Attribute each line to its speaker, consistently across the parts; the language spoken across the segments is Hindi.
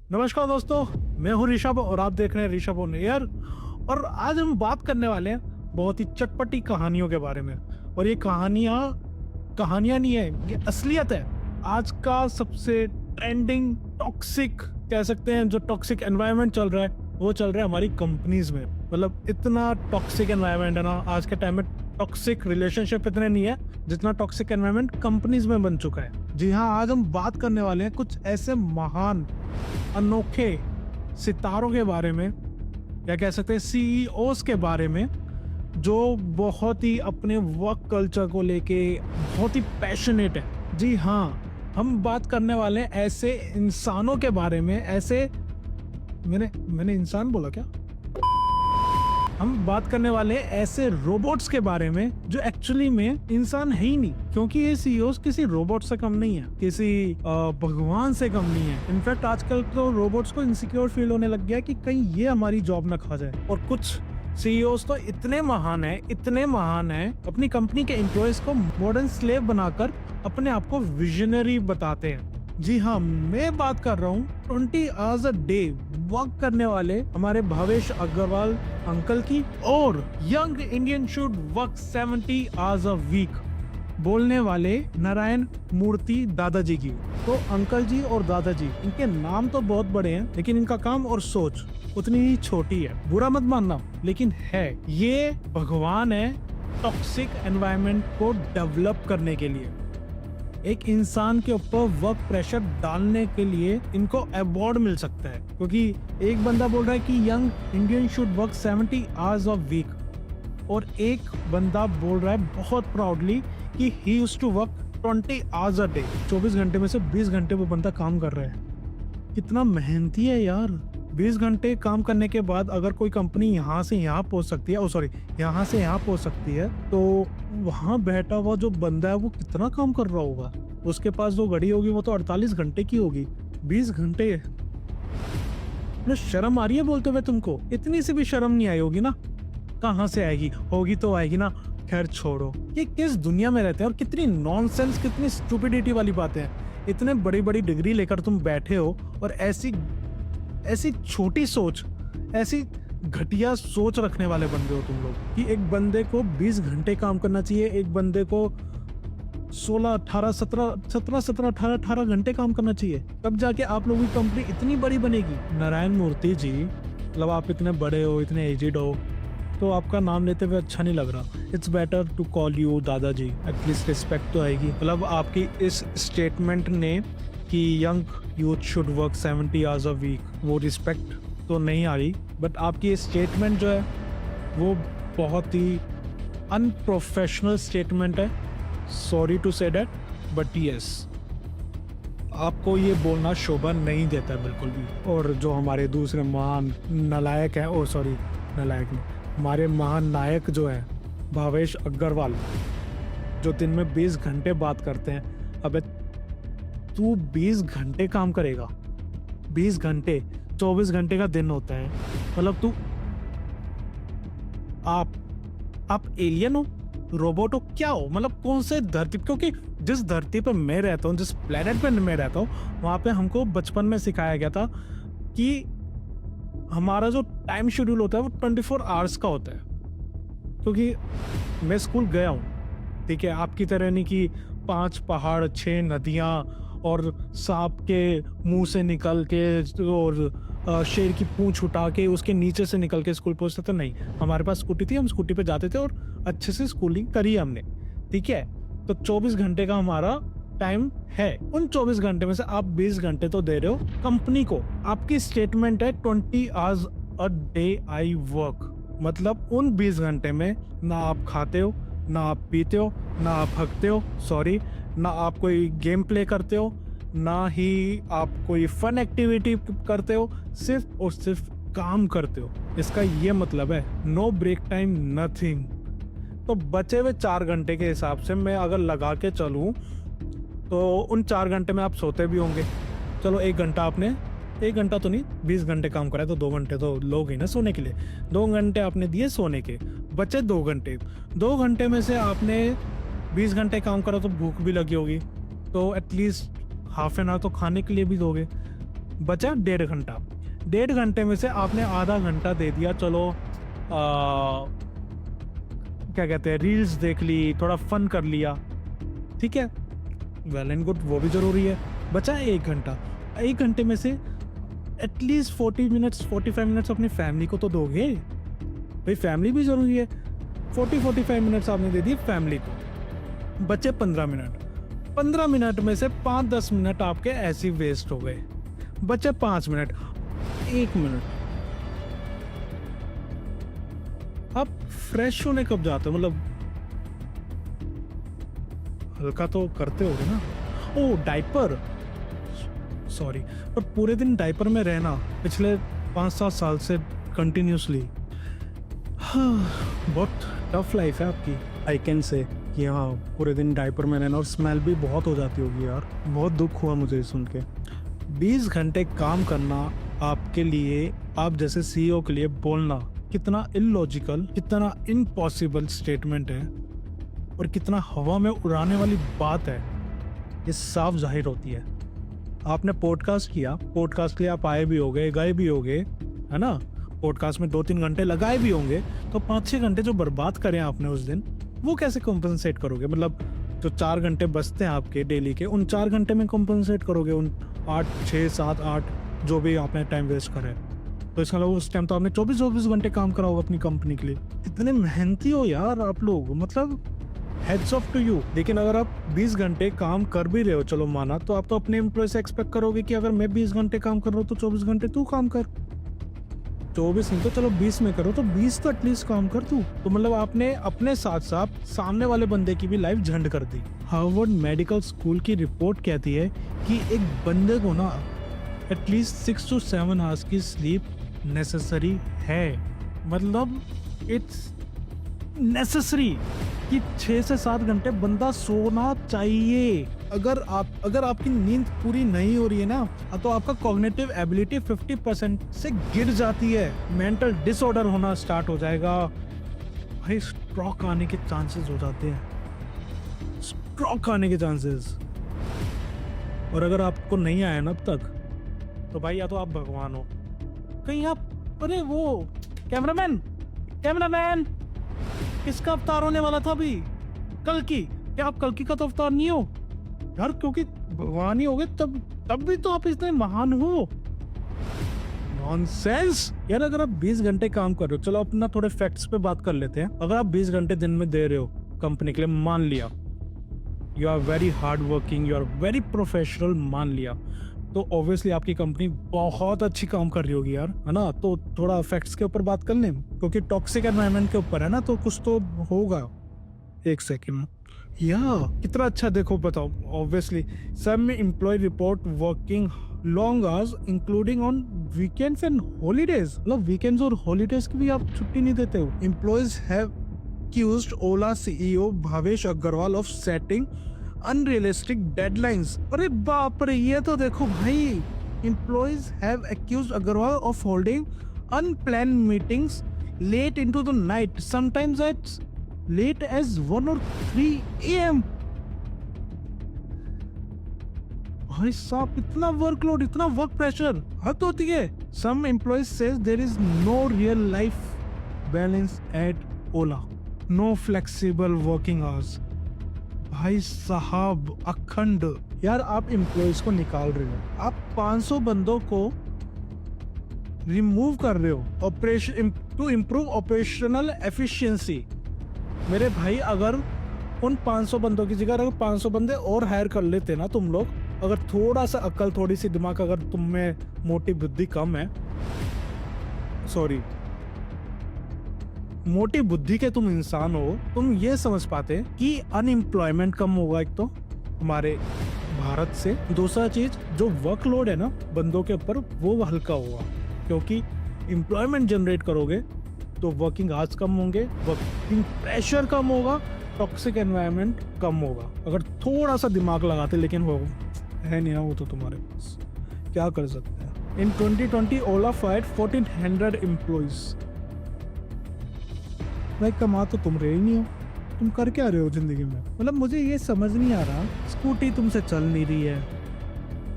Speaker 1: नमस्कार दोस्तों, मैं हूं ऋषभ और आप देख रहे हैं ऋषभ ऑन एयर। और आज हम बात करने वाले हैं बहुत ही चटपटी कहानियों के बारे में। और ये कहानियां नहीं है, ये असलियत है। आज का सबसे ट्रेंडिंग टॉक्सिक कह सकते हैं, जो टॉक्सिक एनवायरनमेंट चल रहा है वो चल रहा है हमारी कंपनीज में। मतलब इतना टॉक्सिक एनवायरनमेंट है ना आज के टाइम में। टॉक्सिक रिलेशनशिप इतने नहीं है जितना टॉक्सिक एनवायरनमेंट कंपनीज में बन चुका है। जी हाँ, आज हम बात करने वाले हैं कुछ ऐसे महान अनोखे सितारों के बारे में, या कह सकते हैं सीईओज के बारे में, जो बहुत ही अपने वर्क कल्चर को लेके बहुत ही पैशनेट है। जी हाँ, हम बात करने वाले हैं ऐसे इंसानों के बारे में। ऐसे मैंने इंसान बोला क्या? हम बात करने वाले हैं ऐसे रोबोट्स के बारे में जो एक्चुअली में इंसान है ही नहीं, क्योंकि ये सीईओज किसी रोबोट से कम नहीं है, किसी भगवान से कम नहीं है। इनफैक्ट आजकल तो रोबोट्स को इनसिक्योर फील होने लग गया कि कहीं ये हमारी जॉब ना खा जाए। और कुछ सीईओज तो इतने महान है अपनी कंपनी के एम्प्लॉयज को मॉडर्न स्लेव बनाकर अपने आप को विजनरी बताते हैं। जी हाँ, मैं बात कर रहा हूँ 20 आवर्स अ डे वर्क करने वाले हमारे भावेश अग्रवाल अंकल की, और young Indian should work 70 hours a week बोलने वाले नारायण मूर्ति दादाजी की। तो अंकल जी और दादाजी, इनके नाम तो बहुत बड़े हैं लेकिन इनका काम और सोच उतनी ही छोटी है। बुरा मत मानना, लेकिन है। ये भगवान है टॉक्सिक एनवायरनमेंट को डेवलप करने के लिए। एक इंसान के ऊपर वर्क प्रेशर डालने के लिए इनको अवार्ड मिल सकता है, क्योंकि एक बंदा बोल रहा है कि young Indian should work 70 hours of week, और एक बंदा बोल रहा है बहुत प्राउडली कि he used to work 20 hours a day. 24 घंटे में से 20 घंटे वो बंदा काम कर रहा है। कितना मेहनती है यार। 20 घंटे काम करने के बाद अगर कोई कंपनी यहाँ से यहाँ पहुँच सकती है, यहाँ से यहाँ पहुँच सकती है, तो वहाँ बैठा हुआ जो बंदा है वो कितना काम कर रहा होगा। उसके पास जो घड़ी होगी वो तो 48 घंटे की होगी। 20 घंटे, शर्म आ रही है बोलते हुए तुमको? इतनी सी भी शर्म नहीं आई होगी ना? कहाँ से आएगी? होगी तो आएगी ना। खैर छोड़ो, ये किस दुनिया में रहते हैं और कितनी नॉनसेंस, कितनी स्टूपिडिटी वाली बातें हैं। इतने बड़ी बड़ी डिग्री लेकर तुम बैठे हो और ऐसी छोटी सोच, ऐसी घटिया सोच रखने वाले बंदे हो तुम लोग, कि एक बंदे को 20 घंटे काम करना चाहिए, एक बंदे को 18 घंटे काम करना चाहिए। तब जाके आप लोगों की कंपनी इतनी बड़ी बनेगी। नारायण मूर्ति जी, मतलब आप इतने बड़े हो, इतने एजिड हो, तो आपका नाम लेते हुए अच्छा नहीं लग रहा। It's better to call you दादाजी, एटलीस्ट रिस्पेक्ट तो आएगी। मतलब आपकी इस स्टेटमेंट ने कि young youth should work 70 hours a week, वो रिस्पेक्ट तो नहीं आ रही। बट आपकी स्टेटमेंट जो है वो बहुत ही अनप्रोफेशनल स्टेटमेंट है। Sorry to say that, but yes, आपको ये बोलना शोभा नहीं देता बिल्कुल भी। और जो हमारे दूसरे महान नालायक हैं, नालायक नहीं, हमारे महान नायक जो है भावेश अग्रवाल, जो दिन में 20 घंटे बात करते हैं। अबे तू 20 घंटे काम करेगा? 20 घंटे, 24 घंटे का दिन होता है। मतलब तू, आप एलियन हो, रोबोट हो, क्या हो? मतलब कौन से धरती? क्योंकि जिस धरती पे मैं रहता हूँ, जिस प्लेनेट पे मैं रहता हूँ, वहाँ पे हमको बचपन में सिखाया गया था कि हमारा जो टाइम शेड्यूल होता है वो 24 आवर्स का होता है। क्योंकि मैं स्कूल गया हूँ, ठीक है, आपकी तरह नहीं कि 5 पहाड़, 6 नदियाँ और सांप के मुंह से निकल के और शेर की पूंछ उठा के उसके नीचे से निकल के स्कूल पहुंचते थे। नहीं, हमारे पास स्कूटी थी, हम स्कूटी पे जाते थे और अच्छे से स्कूलिंग करी हमने, ठीक है। तो 24 घंटे का हमारा टाइम है। उन 24 घंटे में से आप 20 घंटे तो दे रहे हो कंपनी को। आपकी स्टेटमेंट है 20 hours a day I work. मतलब उन 20 घंटे में ना आप खाते हो, ना आप पीते हो, ना आप हकते हो, ना आप कोई गेम प्ले करते हो, ना ही आप कोई फन एक्टिविटी करते हो, सिर्फ और सिर्फ काम करते हो। इसका ये मतलब है नो ब्रेक टाइम, नथिंग। तो बचे हुए 4 घंटे के हिसाब से मैं अगर लगा के चलूँ तो उन 4 घंटे में आप सोते भी होंगे। चलो 1 घंटा आपने, 1 घंटा तो नहीं, 20 घंटे काम करा है तो 2 घंटे तो लोगे ना सोने के लिए। 2 घंटे आपने दिए सोने के, बचे 2 घंटे। 2 घंटे में से आपने 20 घंटे काम करा तो भूख भी लगी होगी, तो एटलीस्ट हाफ एन आवर तो खाने के लिए भी दोगे। बचा 1.5 घंटा। 1.5 घंटे में से आपने आधा घंटा दे दिया, चलो क्या कहते हैं, रील्स देख ली, थोड़ा फन कर लिया, ठीक है, वेल एंड गुड, वो भी ज़रूरी है। बचा 1 घंटा। 1 घंटे में से एटलीस्ट 45 मिनट्स अपनी फैमिली को तो दोगे भाई, फैमिली भी ज़रूरी है। 45 मिनट्स आपने दे दिए फैमिली को, बचे 15 मिनट। 15 मिनट में से 5-10 मिनट आपके ऐसे ही वेस्ट हो गए, बचे 5 मिनट। 1 मिनट आप फ्रेश होने कब जाते हो, मतलब हल्का तो करते होगे ना। ओ डाइपर, सॉरी, पर पूरे दिन डाइपर में रहना पिछले 5-7 साल से कंटिन्यूसली, बहुत टफ लाइफ है आपकी। आई कैन से कि हाँ, पूरे दिन डाइपर में रहना और स्मेल भी बहुत हो जाती होगी यार। बहुत दुख हुआ मुझे सुन के। 20 घंटे काम करना आपके लिए, आप जैसे सीईओ के लिए बोलना कितना इलॉजिकल, कितना इम्पॉसिबल स्टेटमेंट है और कितना हवा में उड़ाने वाली बात है, ये साफ जाहिर होती है। आपने पॉडकास्ट किया, पॉडकास्ट के लिए आप आए भी होगे, गए भी होगे, है ना, पॉडकास्ट में 2-3 घंटे लगाए भी होंगे, तो 5-6 घंटे जो बर्बाद करें आपने उस दिन, वो कैसे कॉम्पनसेट करोगे? मतलब जो 4 घंटे बचते हैं आपके डेली के, उन 4 घंटे में कॉम्पनसेट करोगे उन 8, 6, 7, 8 जो भी आपने टाइम वेस्ट करे? तो इसका मतलब उस टाइम तो आपने 24 घंटे काम करा होगा अपनी कंपनी के लिए। इतने मेहनती हो यार आप लोग, मतलब हेड्स ऑफ टू यू। लेकिन अगर आप 20 घंटे काम कर भी रहे हो, चलो माना, तो आप तो अपने एम्प्लॉय से एक्सपेक्ट करोगे कि अगर मैं 20 घंटे काम कर रहा हूँ तो 24 घंटे तू काम कर। 24 नहीं तो चलो 20 में करो, तो 20 तो एटलीस्ट काम कर तू। तो मतलब आपने अपने साथ साथ सामने वाले बंदे की भी लाइफ झंड कर दी। हार्वर्ड मेडिकल स्कूल की रिपोर्ट कहती है कि एक बंदे को ना एटलीस्ट 6 to 7 आवर्स की स्लीप नेसेसरी है। मतलब इट्स नेसेसरी कि 6 से 7 घंटे बंदा सोना चाहिए। अगर आपकी नींद पूरी नहीं हो रही है ना, तो आपका कॉग्निटिव एबिलिटी 50% से गिर जाती है, मेंटल डिसऑर्डर होना स्टार्ट हो जाएगा भाई, स्ट्रोक आने के चांसेस हो जाते हैं, स्ट्रोक आने के चांसेस। और अगर आपको नहीं आया ना अब तक, तो भाई या तो आप भगवान हो कहीं आप। अरे वो कैमरामैन किसका अवतार होने वाला था अभी? कल की? क्या आप कल की का तो अवतार नहीं हो यार? क्योंकि भगवान ही हो गए तब भी तो आप इतने महान हो। नॉनसेंस यार। अगर आप 20 घंटे काम कर रहे हो, चलो अपना थोड़े फैक्ट्स पे बात कर लेते हैं। अगर आप 20 घंटे दिन में दे रहे हो कंपनी के लिए, मान लिया you are very hard working, you are very professional, मान लिया, तो ऑब्वियसली आपकी कंपनी बहुत अच्छी काम कर रही होगी यार, है ना। तो थोड़ा फैक्ट्स के ऊपर बात कर लें, क्योंकि टॉक्सिक एनवायरनमेंट के ऊपर है ना, तो कुछ तो होगा। एक सेकेंड या कितना अच्छा, देखो बताओ। Obviously some employ report working long hours including on weekends and holidays. मतलब वीकेंड्स और हॉलीडेज की भी आप छुट्टी नहीं देते हो। Employees have accused Ola CEO Bhavesh Agarwal of setting unrealistic deadlines. अरे बाप रे, ये तो देखो भाई, employees have accused Agarwal of holding unplanned meetings late into the night, sometimes at late as 1 or 3 AM। भाई साहब, इतना वर्कलोड, इतना वर्क प्रेशर, हद होती है। Some employees says there is no real life balance at Ola, no flexible working hours। भाई साहब अखंड यार, आप एम्प्लॉयज को निकाल रहे हो, आप 500 बंदों को रिमूव कर रहे हो operation to improve operational efficiency. मेरे भाई, अगर उन 500 बंदों की जगह अगर 500 बंदे और हायर कर लेते ना तुम लोग, अगर थोड़ा सा अकल, थोड़ी सी दिमाग, अगर तुम में मोटी बुद्धि कम है, सॉरी मोटी बुद्धि के तुम इंसान हो, तुम ये समझ पाते कि अनएम्प्लॉयमेंट कम होगा एक तो हमारे भारत से। दूसरा चीज, जो वर्कलोड है ना बंदों के ऊपर, वो हल्का होगा, क्योंकि एम्प्लॉयमेंट जनरेट करोगे तो वर्किंग आवर्स कम होंगे, वर्किंग प्रेशर कम होगा, टॉक्सिक एनवायरनमेंट कम होगा, अगर थोड़ा सा दिमाग लगाते। लेकिन वो है नहीं ना, वो तो तुम्हारे पास क्या कर सकते हैं। इन 2020 ओला फायर्ड 1400 एम्प्लॉइज। भाई कमा तो तुम रहे ही नहीं हो, तुम कर क्या रहे हो जिंदगी में? मतलब मुझे ये समझ नहीं आ रहा, स्कूटी तुमसे चल नहीं रही है,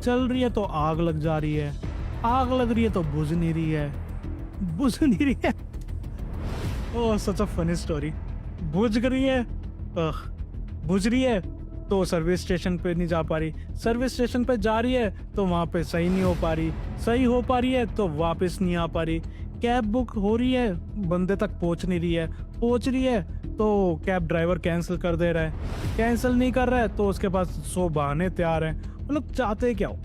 Speaker 1: चल रही है तो आग लग जा रही है, आग लग रही है तो बुझ नहीं रही है, बुझ नहीं रही है। ओह सच अ फनी स्टोरी। बुझ रही है, बुझ रही है तो सर्विस स्टेशन पे नहीं जा पा रही, सर्विस स्टेशन पे जा रही है तो वहाँ पे सही नहीं हो पा रही, सही हो पा रही है तो वापस नहीं आ पा रही, कैब बुक हो रही है बंदे तक पहुँच नहीं रही है, पहुँच रही है तो कैब ड्राइवर कैंसिल कर दे रहा है, कैंसिल नहीं कर रहा है तो उसके पास 100 बहाने तैयार हैं। मतलब चाहते क्या हो?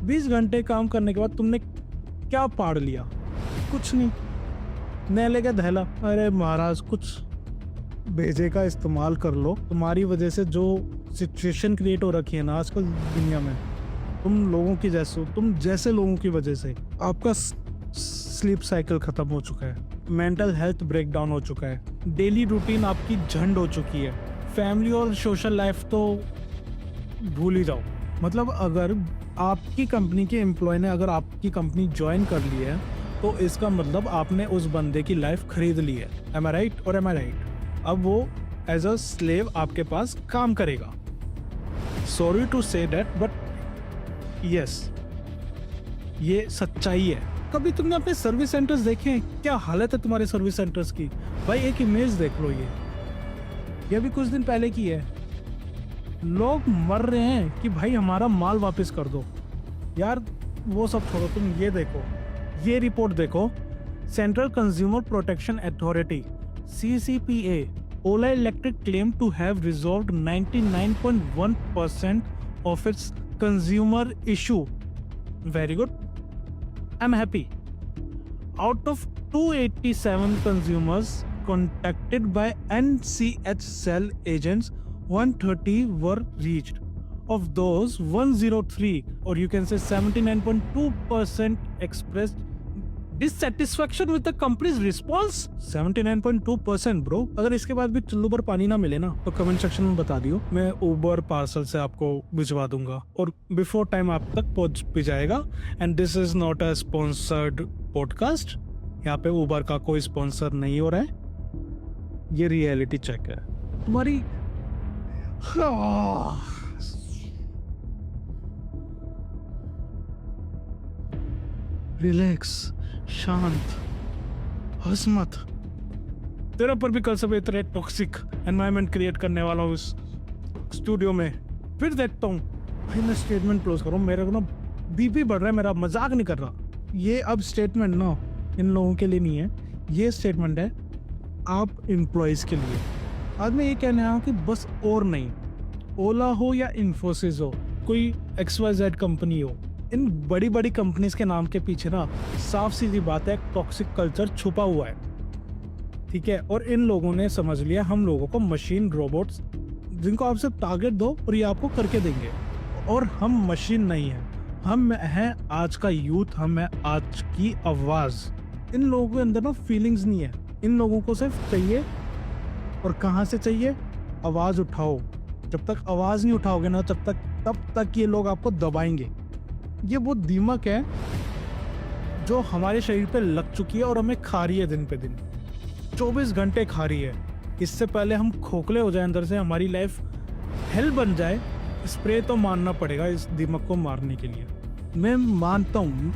Speaker 1: 20 घंटे काम करने के बाद तुमने क्या पाड़ लिया? कुछ नहीं। नेले का धैला, अरे महाराज कुछ भेजे का इस्तेमाल कर लो। तुम्हारी वजह से जो सिचुएशन क्रिएट हो रखी है ना आजकल दुनिया में, तुम लोगों की जैसे, तुम जैसे लोगों की वजह से आपका स्लीप साइकिल खत्म हो चुका है, मेंटल हेल्थ ब्रेकडाउन हो चुका है, डेली रूटीन आपकी झंड हो चुकी है, फैमिली और सोशल लाइफ तो भूल ही जाओ। मतलब अगर आपकी कंपनी के एम्प्लॉय ने अगर आपकी कंपनी ज्वाइन कर ली है तो इसका मतलब आपने उस बंदे की लाइफ खरीद ली है। एम आई राइट और एम आई राइट? अब वो एज अ स्लेव आपके पास काम करेगा। Sorry to say that but yes, ये सच्चाई है। कभी तुमने अपने सर्विस सेंटर्स देखे हैं? क्या हालत है तुम्हारे सर्विस सेंटर्स की? भाई एक इमेज देख लो, ये भी कुछ दिन पहले की है। लोग मर रहे हैं कि भाई हमारा माल वापस कर दो। यार वो सब छोड़ो, तुम ये देखो, ये रिपोर्ट देखो। Central consumer protection authority CCPA, Ola Electric claimed to have resolved 99.1% of its consumer issue. Very good. I'm happy. Out of 287 consumers contacted by NCH cell agents, 130 were reached. Of those, 103 or you can say 79.2% expressed dissatisfaction with the company's response. 79.2% bro. अगर इसके बाद भी चुल्लू पर पानी ना मिले ना तो कमेंट सेक्शन में बता दियो, मैं उबर पार्सल से आपको भिजवा दूंगा और बिफोर टाइम आप तक पहुंच भी जाएगा। And this is not a sponsored podcast, यहाँ पे उबर का कोई स्पॉन्सर नहीं हो रहा है, ये रियलिटी चेक है तुम्हारी। रिलैक्स, शांत, हंस मत। तेरे पर भी कल सुबह इतना टॉक्सिक एनवायरनमेंट क्रिएट करने वाला हूँ इस स्टूडियो में, फिर देखता हूँ। भाई मैं स्टेटमेंट क्लोज करूँ, मेरे को ना बीपी बढ़ रहा है, मेरा मजाक नहीं कर रहा। ये अब स्टेटमेंट ना इन लोगों के लिए नहीं है, ये स्टेटमेंट है आप एम्प्लॉयज़ के लिए। आज मैं ये कहने आया हूँ कि बस और नहीं, ओला हो या इन्फोसिस हो, कोई XYZ कंपनी हो, इन बड़ी बड़ी कंपनीज के नाम के पीछे ना साफ सीधी बात है टॉक्सिक कल्चर छुपा हुआ है, ठीक है। और इन लोगों ने समझ लिया हम लोगों को मशीन रोबोट्स, जिनको आप सिर्फ टारगेट दो और ये आपको करके देंगे। और हम मशीन नहीं है, हम हैं आज का यूथ, हम है आज की आवाज़। इन लोगों के अंदर ना फीलिंग्स नहीं है, इन लोगों को सिर्फ चाहिए, और कहाँ से चाहिए? आवाज़ उठाओ। जब तक आवाज़ नहीं उठाओगे ना तब तक ये लोग आपको दबाएंगे। ये वो दीमक है जो हमारे शरीर पे लग चुकी है और हमें खा रही है दिन पे दिन, 24 घंटे खा रही है। इससे पहले हम खोखले हो जाए अंदर से, हमारी लाइफ हेल बन जाए, स्प्रे तो मारना पड़ेगा इस दीमक को मारने के लिए। मैं मानता हूँ,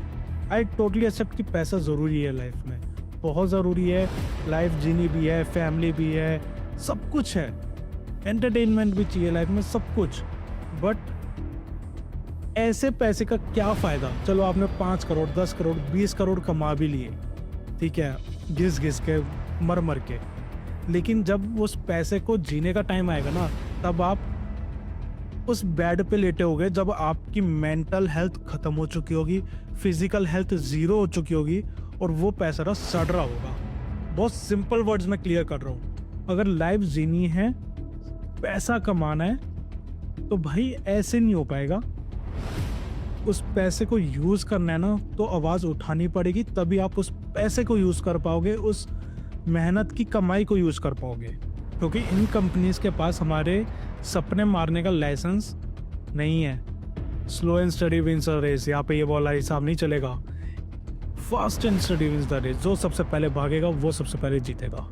Speaker 1: आई टोटली एक्सेप्ट कि पैसा ज़रूरी है लाइफ में, बहुत ज़रूरी है। लाइफ जीनी भी है, फैमिली भी है, सब कुछ है, एंटरटेनमेंट भी चाहिए लाइफ में, सब कुछ। बट ऐसे पैसे का क्या फ़ायदा? चलो आपने 5 करोड़ 10 करोड़ 20 करोड़ कमा भी लिए, ठीक है, घिस घिस के, मर मर के, लेकिन जब उस पैसे को जीने का टाइम आएगा ना तब आप उस बेड पे लेटे होगे, जब आपकी मेंटल हेल्थ ख़त्म हो चुकी होगी, फिजिकल हेल्थ ज़ीरो हो चुकी होगी, और वो पैसा ना सड़ रहा होगा। बहुत सिंपल वर्ड्स में क्लियर कर रहा हूँ। अगर लाइफ जीनी है, पैसा कमाना है, तो भाई ऐसे नहीं हो पाएगा। उस पैसे को यूज़ करना है ना तो आवाज़ उठानी पड़ेगी, तभी आप उस पैसे को यूज़ कर पाओगे, उस मेहनत की कमाई को यूज़ कर पाओगे। क्योंकि इन कंपनीज़ के पास हमारे सपने मारने का लाइसेंस नहीं है। Slow and steady wins the race, यहाँ पे ये वाला हिसाब नहीं चलेगा। Fast and steady wins the race, जो सबसे पहले भागेगा वो सबसे पहले जीतेगा।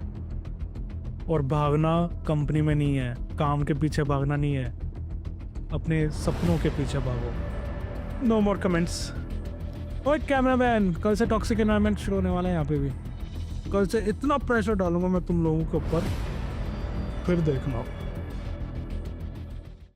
Speaker 1: और भागना कंपनी में नहीं है, काम के पीछे भागना नहीं है, अपने सपनों के पीछे भागो। नो मोर कमेंट्स। ओए कैमरामैन, कल से टॉक्सिक एनवायरनमेंट शुरू होने वाला है यहाँ पे भी। कल से इतना प्रेशर डालूंगा मैं तुम लोगों के ऊपर, फिर देखना।